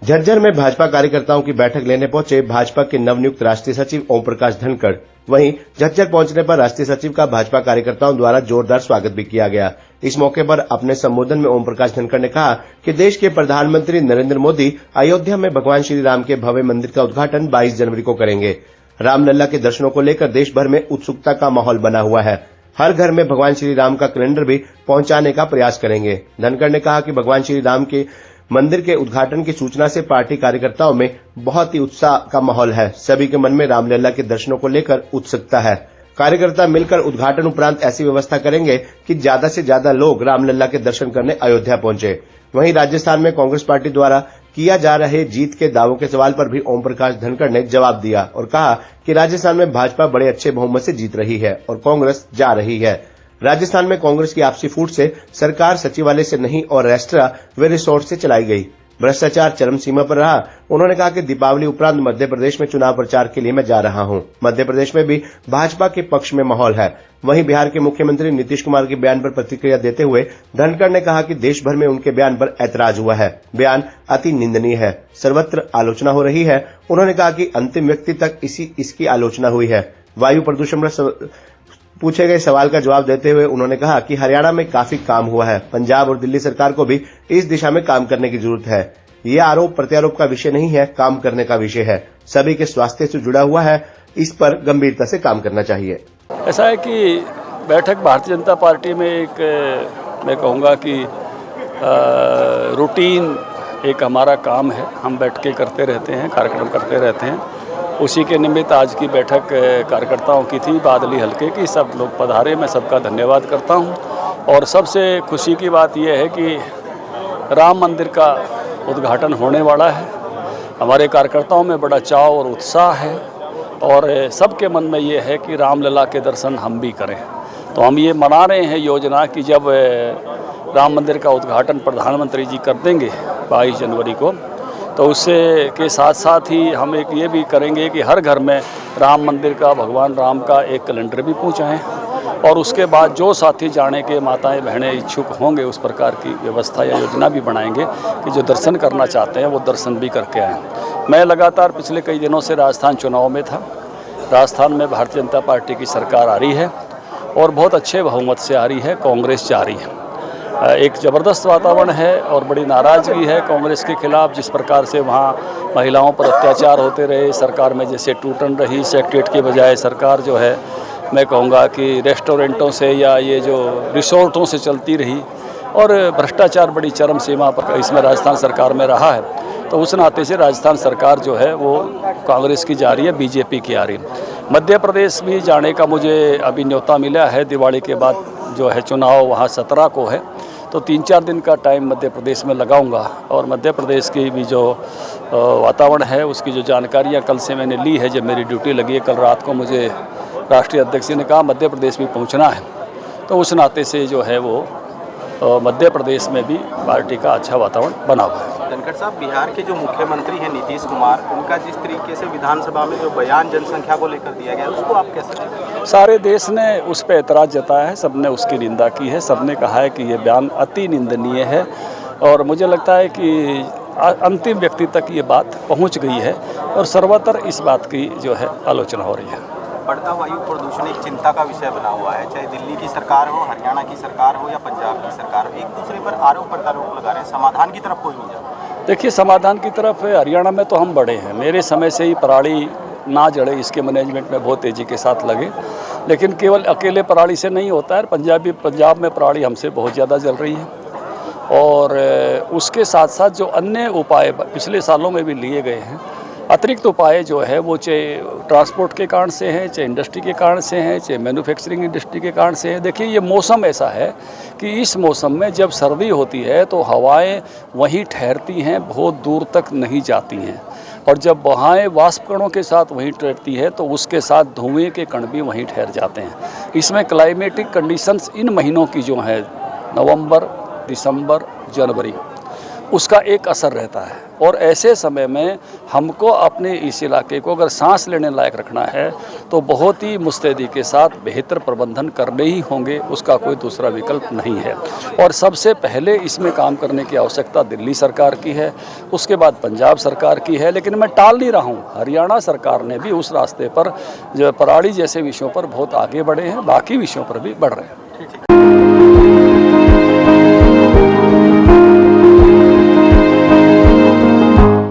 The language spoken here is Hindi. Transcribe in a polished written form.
झज्जर में भाजपा कार्यकर्ताओं की बैठक लेने पहुंचे भाजपा के नवनियुक्त राष्ट्रीय सचिव ओम प्रकाश धनखड़। वहीं झज्जर पहुंचने पर राष्ट्रीय सचिव का भाजपा कार्यकर्ताओं द्वारा जोरदार स्वागत भी किया गया। इस मौके पर अपने संबोधन में ओम प्रकाश धनखड़ ने कहा कि देश के प्रधानमंत्री नरेंद्र मोदी अयोध्या में भगवान श्री राम के भव्य मंदिर का उद्घाटन 22 जनवरी को करेंगे। रामलला के दर्शनों को लेकर देश भर में उत्सुकता का माहौल बना हुआ है। हर घर में भगवान श्री राम का कैलेंडर भी पहुंचाने का प्रयास करेंगे। धनखड़ ने कहा कि भगवान श्री राम के मंदिर के उद्घाटन की सूचना से पार्टी कार्यकर्ताओं में बहुत ही उत्साह का माहौल है। सभी के मन में रामलला के दर्शनों को लेकर उत्सुकता है। कार्यकर्ता मिलकर उद्घाटन उपरांत ऐसी व्यवस्था करेंगे कि ज्यादा से ज्यादा लोग रामलला के दर्शन करने अयोध्या पहुंचे। वहीं राजस्थान में कांग्रेस पार्टी द्वारा किया जा रहे जीत के दावों के सवाल पर भी ओम प्रकाश धनखड़ ने जवाब दिया और कहा कि राजस्थान में भाजपा बड़े अच्छे बहुमत से जीत रही है और कांग्रेस जा रही है। राजस्थान में कांग्रेस की आपसी फूट से सरकार सचिवालय से नहीं और रेस्ट्रा व रिसोर्ट से चलाई गई। भ्रष्टाचार चरम सीमा पर रहा। उन्होंने कहा कि दीपावली उपरांत मध्य प्रदेश में चुनाव प्रचार के लिए मैं जा रहा हूं। मध्य प्रदेश में भी भाजपा के पक्ष में माहौल है। वहीं बिहार के मुख्यमंत्री नीतीश कुमार के बयान पर प्रतिक्रिया देते हुए धनखड़ ने कहा कि देश भर में उनके बयान पर ऐतराज हुआ है। बयान अति निंदनीय है, सर्वत्र आलोचना हो रही है। उन्होंने कहा कि अंतिम व्यक्ति तक इसकी आलोचना हुई है। वायु प्रदूषण पर पूछे गए सवाल का जवाब देते हुए उन्होंने कहा कि हरियाणा में काफी काम हुआ है। पंजाब और दिल्ली सरकार को भी इस दिशा में काम करने की जरूरत है। ये आरोप प्रत्यारोप का विषय नहीं है, काम करने का विषय है। सभी के स्वास्थ्य से जुड़ा हुआ है, इस पर गंभीरता से काम करना चाहिए। ऐसा है कि बैठक भारतीय जनता पार्टी में एक मैं कहूँगा कि रूटीन एक हमारा काम है। हम बैठ के करते रहते हैं, कार्यक्रम करते रहते हैं। उसी के निमित्त आज की बैठक कार्यकर्ताओं की थी बादली हल्के की। सब लोग पधारे, मैं सबका धन्यवाद करता हूं। और सबसे खुशी की बात यह है कि राम मंदिर का उद्घाटन होने वाला है। हमारे कार्यकर्ताओं में बड़ा चाव और उत्साह है और सबके मन में ये है कि रामलला के दर्शन हम भी करें। तो हम ये मना रहे हैं योजना कि जब राम मंदिर का उद्घाटन प्रधानमंत्री जी कर देंगे 22 जनवरी को, तो उससे के साथ साथ ही हम एक ये भी करेंगे कि हर घर में राम मंदिर का, भगवान राम का एक कैलेंडर भी पहुँचाएँ और उसके बाद जो साथी जाने के माताएं बहनें इच्छुक होंगे उस प्रकार की व्यवस्था या योजना भी बनाएंगे कि जो दर्शन करना चाहते हैं वो दर्शन भी करके आएँ। मैं लगातार पिछले कई दिनों से राजस्थान चुनाव में था। राजस्थान में भारतीय जनता पार्टी की सरकार आ रही है और बहुत अच्छे बहुमत से आ रही है। कांग्रेस जा रही है। एक ज़बरदस्त वातावरण है और बड़ी नाराज़गी है कांग्रेस के खिलाफ। जिस प्रकार से वहाँ महिलाओं पर अत्याचार होते रहे, सरकार में जैसे टूटन रही, सेक्रेटरीट के बजाय सरकार जो है मैं कहूँगा कि रेस्टोरेंटों से या ये जो रिसोर्टों से चलती रही और भ्रष्टाचार बड़ी चरम सीमा पर इसमें राजस्थान सरकार में रहा है। तो उस नाते से राजस्थान सरकार जो है वो कांग्रेस की जा रही है, बीजेपी की आ रही है। मध्य प्रदेश भी जाने का मुझे अभी न्योता मिला है। दिवाली के बाद जो है चुनाव वहाँ 17 को है, तो 3-4 दिन का टाइम मध्य प्रदेश में लगाऊंगा और मध्य प्रदेश की भी जो वातावरण है उसकी जो जानकारियाँ कल से मैंने ली है। जब मेरी ड्यूटी लगी है कल रात को, मुझे राष्ट्रीय अध्यक्ष ने कहा मध्य प्रदेश भी पहुंचना है, तो उस नाते से जो है वो मध्य प्रदेश में भी पार्टी का अच्छा वातावरण बना हुआ है। धनखड़ साहब, बिहार के जो मुख्यमंत्री हैं नीतीश कुमार, उनका जिस तरीके से विधानसभा में जो बयान जनसंख्या को लेकर दिया गया उसको आप कैसे देखते हैं? सारे देश ने उस पर एतराज़ जताया है, सबने उसकी निंदा की है। सबने कहा है कि ये बयान अति निंदनीय है और मुझे लगता है कि अंतिम व्यक्ति तक ये बात पहुंच गई है और सर्वत्र इस बात की जो है आलोचना हो रही है। बढ़ता वायु प्रदूषण एक चिंता का विषय बना हुआ है। चाहे दिल्ली की सरकार हो, हरियाणा की सरकार हो या पंजाब की सरकार हो, एक दूसरे पर आरोप प्रत्यारोप लगा रहे हैं। समाधान की तरफ कोई नहीं जा रहा। देखिए, समाधान की तरफ हरियाणा में तो हम बड़े हैं। मेरे समय से ही पराली ना जड़े इसके मैनेजमेंट में बहुत तेज़ी के साथ लगे। लेकिन केवल अकेले पराली से नहीं होता है। पंजाब में पराली हमसे बहुत ज़्यादा जल रही है और उसके साथ साथ जो अन्य उपाय पिछले सालों में भी लिए गए हैं, अतिरिक्त उपाय जो है वो चाहे ट्रांसपोर्ट के कारण से हैं, चाहे इंडस्ट्री के कारण से हैं, चाहे मैन्युफैक्चरिंग इंडस्ट्री के कारण से हैं। देखिए, ये मौसम ऐसा है कि इस मौसम में जब सर्दी होती है तो हवाएं वहीं ठहरती हैं, बहुत दूर तक नहीं जाती हैं और जब हवाएं वाष्प कणों के साथ वहीं ठहरती है तो उसके साथ धुएं के कण भी वहीं ठहर जाते हैं। इसमें क्लाइमेटिक कंडीशंस इन महीनों की जो है नवंबर, दिसंबर, जनवरी, उसका एक असर रहता है। और ऐसे समय में हमको अपने इस इलाके को अगर सांस लेने लायक रखना है तो बहुत ही मुस्तैदी के साथ बेहतर प्रबंधन करने ही होंगे, उसका कोई दूसरा विकल्प नहीं है। और सबसे पहले इसमें काम करने की आवश्यकता दिल्ली सरकार की है, उसके बाद पंजाब सरकार की है, लेकिन मैं टाल नहीं रहा हूँ, हरियाणा सरकार ने भी उस रास्ते पर जो पराली जैसे विषयों पर बहुत आगे बढ़े हैं, बाकी विषयों पर भी बढ़ रहे हैं।